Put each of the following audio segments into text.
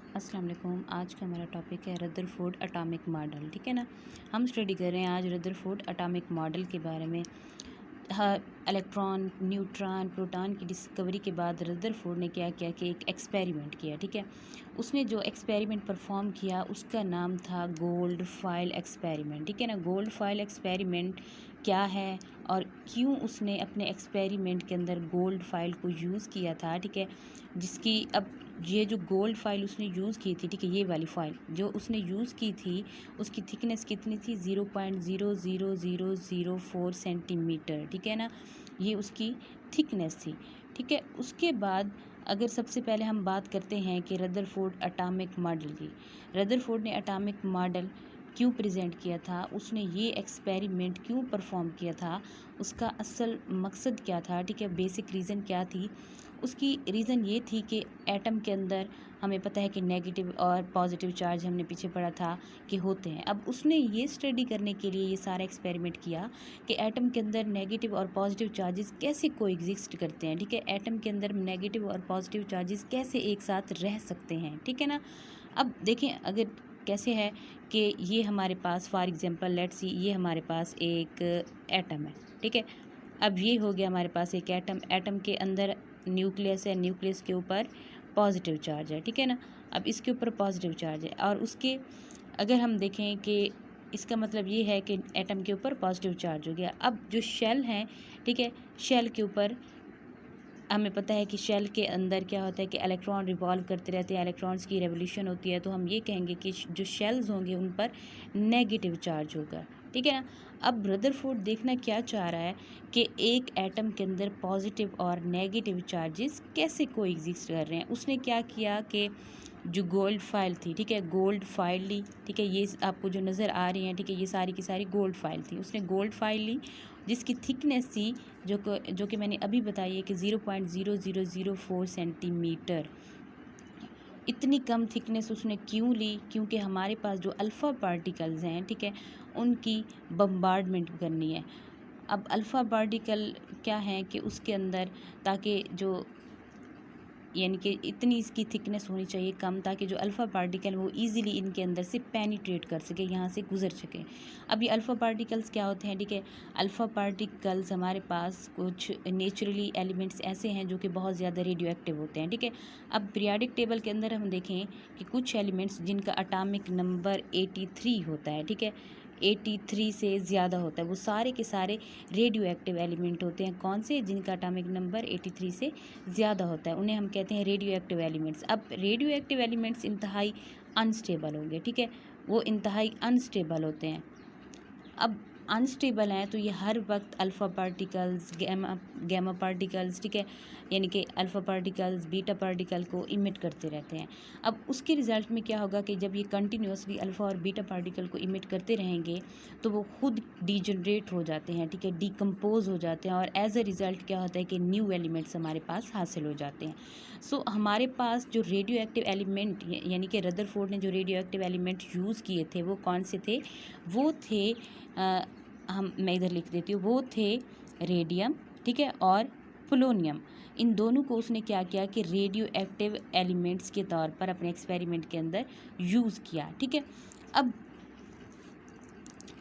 अस्सलाम वालेकुम। आज का हमारा टॉपिक है रदरफोर्ड एटॉमिक मॉडल। ठीक है ना। हम स्टडी कर रहे हैं आज रदरफोर्ड एटॉमिक मॉडल के बारे में। इलेक्ट्रॉन, न्यूट्रॉन, प्रोटॉन की डिस्कवरी के बाद रदरफोर्ड ने क्या किया कि एक एक्सपेरिमेंट किया। ठीक है। उसने जो एक्सपेरिमेंट परफॉर्म किया उसका नाम था गोल्ड फाइल एक्सपेरिमेंट। ठीक है ना। गोल्ड फाइल एक्सपेरिमेंट क्या है और क्यों उसने अपने एक्सपेरिमेंट के अंदर गोल्ड फाइल को यूज़ किया था। ठीक है। जिसकी अब ये जो गोल्ड फाइल उसने यूज़ की थी, ठीक है, ये वाली फाइल जो उसने यूज़ की थी उसकी थिकनेस कितनी थी? 0.00004 सेंटीमीटर। ठीक है ना। ये उसकी थिकनेस थी। ठीक है। उसके बाद अगर सबसे पहले हम बात करते हैं कि रदरफोर्ड एटॉमिक मॉडल की। रदरफोर्ड ने एटॉमिक मॉडल क्यों प्रेजेंट किया था, उसने ये एक्सपेरिमेंट क्यों परफॉर्म किया था, उसका असल मकसद क्या था। ठीक है। बेसिक रीज़न क्या थी उसकी? रीज़न ये थी कि एटम के अंदर हमें पता है कि नेगेटिव और पॉजिटिव चार्ज हमने पीछे पढ़ा था कि होते हैं। अब उसने ये स्टडी करने के लिए ये सारा एक्सपेरिमेंट किया कि एटम के अंदर नेगेटिव और पॉजिटिव चार्जेस कैसे कोएग्जिस्ट करते हैं। ठीक है। एटम के अंदर नेगेटिव और पॉजिटिव चार्जेस कैसे एक साथ रह सकते हैं। ठीक है ना। अब देखें अगर कैसे है कि ये हमारे पास फॉर एग्जांपल लेट्स सी ये हमारे पास एक एटम है। ठीक है। अब ये हो गया हमारे पास एक एटम। एटम के अंदर न्यूक्लियस है, न्यूक्लियस के ऊपर पॉजिटिव चार्ज है। ठीक है ना। अब इसके ऊपर पॉजिटिव चार्ज है और उसके अगर हम देखें कि इसका मतलब ये है कि एटम के ऊपर पॉजिटिव चार्ज हो गया। अब जो शेल हैं, ठीक है, शेल के ऊपर हमें पता है कि शेल के अंदर क्या होता है कि इलेक्ट्रॉन रिवॉल्व करते रहते हैं, इलेक्ट्रॉन्स की रेवोल्यूशन होती है। तो हम ये कहेंगे कि जो शेल्स होंगे उन पर नेगेटिव चार्ज होगा। ठीक है ना। अब रदरफोर्ड देखना क्या चाह रहा है कि एक एटम के अंदर पॉजिटिव और नेगेटिव चार्जेस कैसे कोएग्जिस्ट कर रहे हैं। उसने क्या किया कि जो गोल्ड फाइल थी, ठीक है, गोल्ड फाइल ली। ठीक है। ये आपको जो नज़र आ रही हैं, ठीक है, ये सारी की सारी गोल्ड फाइल थी। उसने गोल्ड फाइल ली जिसकी थिकनेस थी जो कि मैंने अभी बताई है कि 0.0004 सेंटीमीटर। इतनी कम थिकनेस उसने क्यों ली? क्योंकि हमारे पास जो अल्फ़ा पार्टिकल्स हैं, ठीक है, उनकी बम्बार्डमेंट करनी है। अब अल्फ़ा पार्टिकल क्या है कि उसके अंदर ताकि जो यानी कि इतनी इसकी थिकनेस होनी चाहिए कम, ताकि जो अल्फ़ा पार्टिकल वो इजीली इनके अंदर से पेनिट्रेट कर सके, यहाँ से गुजर सके। अब ये अल्फ़ा पार्टिकल्स क्या होते हैं? ठीक है। अल्फ़ा पार्टिकल्स हमारे पास कुछ नेचुरली एलिमेंट्स ऐसे हैं जो कि बहुत ज़्यादा रेडियो एक्टिव होते हैं। ठीक है। अब पीरियाडिक टेबल के अंदर हम देखें कि कुछ एलिमेंट्स जिनका एटॉमिक नंबर 83 होता है, ठीक है, 83 से ज़्यादा होता है, वो सारे के सारे रेडियो एक्टिव एलिमेंट होते हैं। कौन से? जिनका एटॉमिक नंबर 83 से ज़्यादा होता है, उन्हें हम कहते हैं रेडियो एक्टिव एलिमेंट्स। अब रेडियो एक्टिव एलिमेंट्स इंतहाई अनस्टेबल होंगे। ठीक है। वो इंतहाई अनस्टेबल होते हैं। अब अनस्टेबल हैं तो ये हर वक्त अल्फ़ा पार्टिकल्स, गैमा पार्टिकल्स, ठीक है, यानी कि अल्फ़ा पार्टिकल्स बीटा पार्टिकल को इमिट करते रहते हैं। अब उसके रिज़ल्ट में क्या होगा कि जब ये कंटिन्यूसली अल्फ़ा और बीटा पार्टिकल को इमिट करते रहेंगे तो वो खुद डीजनरेट हो जाते हैं, ठीक है, डिकम्पोज हो जाते हैं और एज अ रिज़ल्ट क्या होता है कि न्यू एलिमेंट्स हमारे पास हासिल हो जाते हैं। सो हमारे पास जो रेडियो एक्टिव एलिमेंट यानी कि रदरफोर्ड ने जो रेडियो एक्टिव एलिमेंट यूज़ किए थे वो कौन से थे? वो थे मैं इधर लिख देती हूँ, वो थे रेडियम, ठीक है, और पोलोनियम। इन दोनों को उसने क्या किया कि रेडियो एक्टिव एलिमेंट्स के तौर पर अपने एक्सपेरिमेंट के अंदर यूज़ किया। ठीक है। अब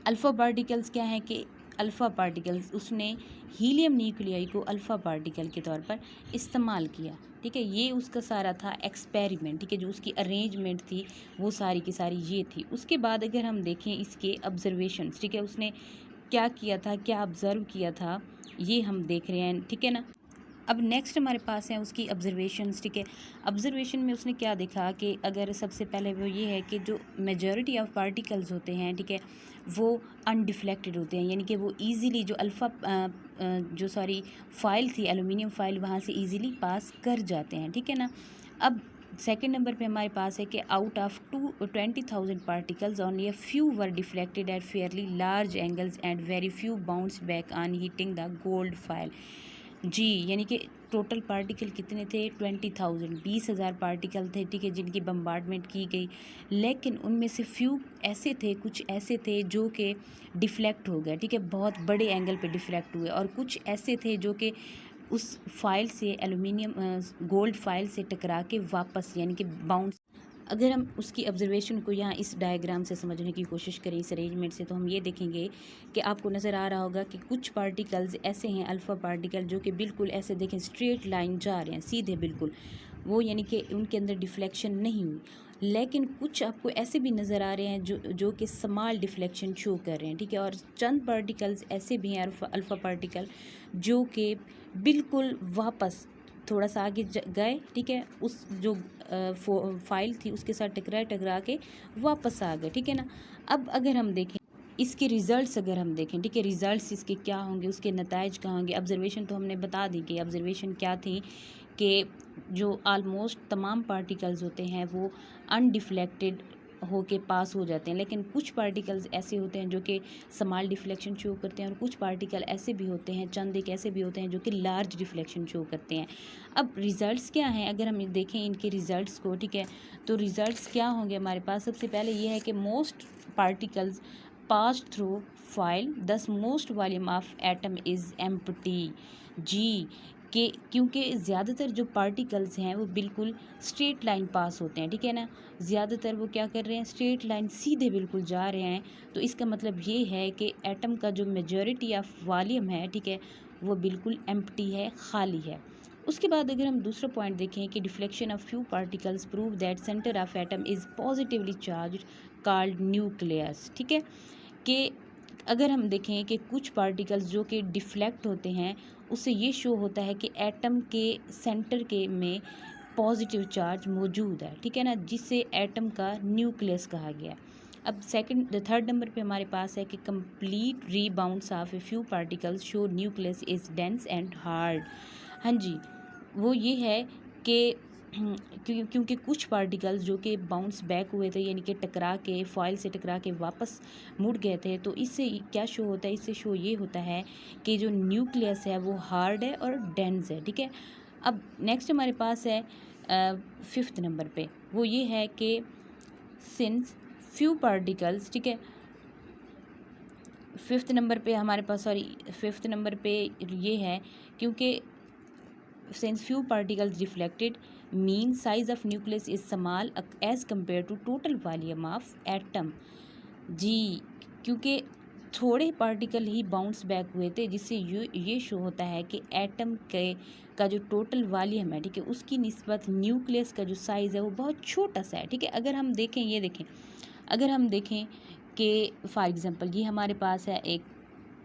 अल्फ़ा पार्टिकल्स क्या हैं कि अल्फ़ा पार्टिकल्स उसने हीलियम न्यूक्लियाई को अल्फ़ा पार्टिकल के तौर पर इस्तेमाल किया। ठीक है। ये उसका सारा था एक्सपेरिमेंट। ठीक है। जो उसकी अरेंजमेंट थी वो सारी की सारी ये थी। उसके बाद अगर हम देखें इसके ऑब्जर्वेशंस, ठीक है, उसने क्या किया था, क्या ऑब्ज़र्व किया था, ये हम देख रहे हैं। ठीक है ना। अब नेक्स्ट हमारे पास है उसकी ऑब्जर्वेशंस। ठीक है। ऑब्जर्वेशन में उसने क्या देखा कि अगर सबसे पहले वो ये है कि जो मेजॉरिटी ऑफ पार्टिकल्स होते हैं, ठीक है, वो अनडिफ्लेक्टेड होते हैं, यानी कि वो इजीली जो जो सॉरी फाइल थी एलुमिनियम फाइल वहाँ से इजीली पास कर जाते हैं। ठीक है ना। अब सेकेंड नंबर पे हमारे पास है कि out of 20,000 particles only a few were deflected at fairly large angles and very few bounce back on hitting the gold foil. जी, यानी कि टोटल पार्टिकल कितने थे? 20,000, 20,000 पार्टिकल थे, ठीक है, जिनकी बम्बार्डमेंट की गई। लेकिन उनमें से फ्यू ऐसे थे, कुछ ऐसे थे जो कि डिफ्लेक्ट हो गए, ठीक है, बहुत बड़े एंगल पे डिफ्लेक्ट हुए, और कुछ ऐसे थे जो कि उस फाइल से एलुमिनियम गोल्ड फाइल से टकरा के वापस यानी कि बाउंस अगर हम उसकी ऑब्जर्वेशन को यहाँ इस डायग्राम से समझने की कोशिश करें, इस अरेंजमेंट से, तो हम ये देखेंगे कि आपको नज़र आ रहा होगा कि कुछ पार्टिकल्स ऐसे हैं, अल्फ़ा पार्टिकल, जो कि बिल्कुल ऐसे देखें स्ट्रेट लाइन जा रहे हैं, सीधे बिल्कुल, वो यानी कि उनके अंदर डिफ्लेक्शन नहीं हुई। लेकिन कुछ आपको ऐसे भी नज़र आ रहे हैं जो कि स्मॉल डिफ्लेक्शन शो कर रहे हैं, ठीक है। और चंद पार्टिकल्स ऐसे भी हैं, अल्फ़ा पार्टिकल, जो कि बिल्कुल वापस थोड़ा सा आगे गए, ठीक है, उस जो फाइल थी उसके साथ टकरा के वापस आ गए, ठीक है ना। अब अगर हम देखें इसके रिज़ल्ट्स, अगर हम देखें, ठीक है, रिज़ल्ट्स इसके क्या होंगे, उसके नताइज क्या होंगे। ऑब्जर्वेशन तो हमने बता दी कि ऑब्जर्वेशन क्या थी, कि जो ऑलमोस्ट तमाम पार्टिकल्स होते हैं वो अनडिफ्लेक्टेड होके पास हो जाते हैं, लेकिन कुछ पार्टिकल्स ऐसे होते हैं जो कि स्मॉल डिफ्लेक्शन शो करते हैं, और कुछ पार्टिकल ऐसे भी होते हैं, चंद एक ऐसे भी होते हैं जो कि लार्ज डिफ्लेक्शन शो करते हैं। अब रिज़ल्ट्स क्या हैं, अगर हम देखें इनके रिज़ल्ट्स को, ठीक है, तो रिज़ल्ट्स क्या होंगे हमारे पास। सबसे पहले ये है कि most particles pass through foil, thus most volume of atom is empty. जी, कि क्योंकि ज़्यादातर जो पार्टिकल्स हैं वो बिल्कुल स्ट्रेट लाइन पास होते हैं, ठीक है ना। ज़्यादातर वो क्या कर रहे हैं, स्ट्रेट लाइन सीधे बिल्कुल जा रहे हैं। तो इसका मतलब ये है कि एटम का जो मेजॉरिटी ऑफ वॉल्यूम है, ठीक है, वो बिल्कुल एम्प्टी है, खाली है। उसके बाद अगर हम दूसरा पॉइंट देखें कि deflection of few particles prove that centre of atom is positively charge called nucleus, ठीक है। कि अगर हम देखें कि कुछ पार्टिकल्स जो कि डिफ्लेक्ट होते हैं, उससे ये शो होता है कि एटम के सेंटर के में पॉजिटिव चार्ज मौजूद है, ठीक है ना, जिससे एटम का न्यूक्लियस कहा गया। अब थर्ड नंबर पे हमारे पास है कि complete rebounds of a few particles show nucleus is dense and hard. हाँ जी, वो ये है कि क्योंकि कुछ पार्टिकल्स जो कि बाउंस बैक हुए थे, यानी कि टकरा के फॉइल से टकरा के वापस मुड़ गए थे, तो इससे क्या शो होता है, इससे शो ये होता है कि जो न्यूक्लियस है वो हार्ड है और डेंस है, ठीक है। अब नेक्स्ट हमारे पास है फिफ्थ नंबर पे, वो ये है कि सिंस फ्यू पार्टिकल्स, ठीक है, फिफ्थ नंबर पे हमारे पास, फिफ्थ नंबर पे ये है, क्योंकि since few particles reflected, mean size of nucleus is small as compared to total volume of atom। जी, क्योंकि थोड़े पार्टिकल ही बाउंस बैक हुए थे, जिससे ये शो होता है कि एटम के का जो टोटल वॉल्यूम है, ठीक है, उसकी निस्बत न्यूक्लियस का जो साइज़ है वो बहुत छोटा सा है, ठीक है। अगर हम देखें, ये देखें, अगर हम देखें कि फॉर एग्ज़ाम्पल ये हमारे पास है एक,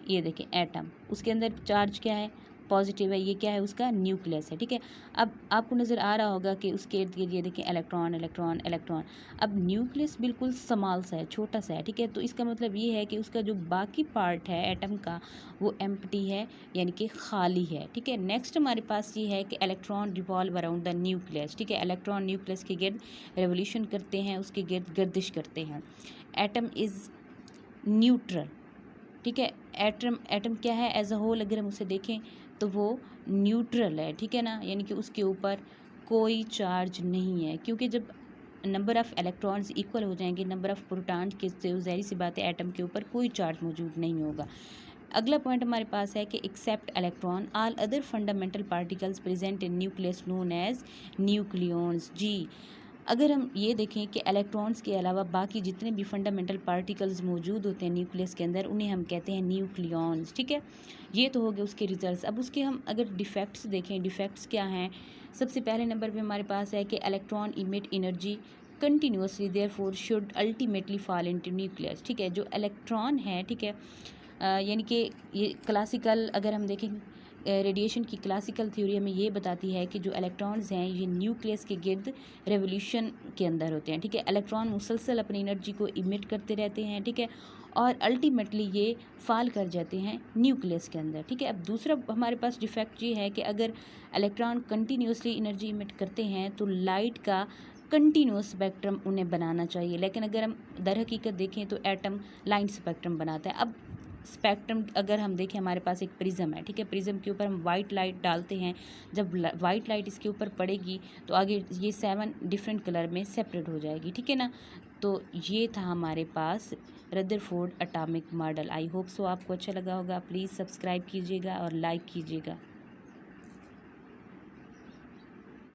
ये देखें एटम, उसके अंदर चार्ज क्या है, पॉजिटिव है, ये क्या है, उसका न्यूक्लियस है, ठीक है। अब आपको नज़र आ रहा होगा कि उसके इर्द गिर्द ये देखें इलेक्ट्रॉन इलेक्ट्रॉन इलेक्ट्रॉन। अब न्यूक्लियस बिल्कुल स्मॉल सा है, छोटा सा है, ठीक है। तो इसका मतलब ये है कि उसका जो बाकी पार्ट है एटम का वो एम्प्टी है, यानी कि खाली है, ठीक है। नेक्स्ट हमारे पास ये है कि electron revolve around the nucleus, ठीक है। इलेक्ट्रॉन न्यूक्लियस के गिर्द रेवोल्यूशन करते हैं, उसके गिर्द गर्दिश करते हैं। एटम इज़ न्यूट्रल, ठीक है। एटम क्या है, एज अ होल अगर हम उसे देखें तो वो न्यूट्रल है, ठीक है ना, यानी कि उसके ऊपर कोई चार्ज नहीं है, क्योंकि जब नंबर ऑफ़ इलेक्ट्रॉन्स इक्वल हो जाएंगे नंबर ऑफ़ प्रोटॉन्स के, तो ज़ाहिर सी बात है एटम के ऊपर कोई चार्ज मौजूद नहीं होगा। अगला पॉइंट हमारे पास है कि except electron all other fundamental particles present in nucleus known as nucleons. जी, अगर हम ये देखें कि इलेक्ट्रॉन्स के अलावा बाकी जितने भी फंडामेंटल पार्टिकल्स मौजूद होते हैं न्यूक्लियस के अंदर, उन्हें हम कहते हैं न्यूक्लियॉन्स, ठीक है। ये तो हो गए उसके रिजल्ट्स। अब उसके हम अगर डिफेक्ट्स देखें, डिफेक्ट्स क्या हैं, सबसे पहले नंबर पे हमारे पास है कि electron emit energy continuously therefore should ultimately fall into nucleus, ठीक है। जो इलेक्ट्रॉन है, ठीक है, यानी कि ये क्लासिकल अगर हम देखें रेडिएशन की क्लासिकल थ्योरी हमें ये बताती है कि जो इलेक्ट्रॉन्स हैं ये न्यूक्लियस के गिर्द रेवोल्यूशन के अंदर होते हैं, ठीक है। इलेक्ट्रॉन मुसलसल अपनी एनर्जी को इमिट करते रहते हैं, ठीक है, और अल्टीमेटली ये फॉल कर जाते हैं न्यूक्लियस के अंदर, ठीक है। अब दूसरा हमारे पास डिफेक्ट ये है कि अगर इलेक्ट्रॉन कंटिन्यूसली एनर्जी इमिट करते हैं तो लाइट का कंटिन्यूस स्पेक्ट्रम उन्हें बनाना चाहिए, लेकिन अगर हम दर हकीकत देखें तो एटम लाइन स्पेक्ट्रम बनाता है। अब स्पेक्ट्रम अगर हम देखें, हमारे पास एक प्रिज्म है, ठीक है, प्रिज्म के ऊपर हम वाइट लाइट डालते हैं, जब वाइट लाइट इसके ऊपर पड़ेगी तो आगे ये 7 डिफरेंट कलर में सेपरेट हो जाएगी, ठीक है ना। तो ये था हमारे पास Rutherford atomic model. I hope so आपको अच्छा लगा होगा। प्लीज़ सब्सक्राइब कीजिएगा और लाइक कीजिएगा।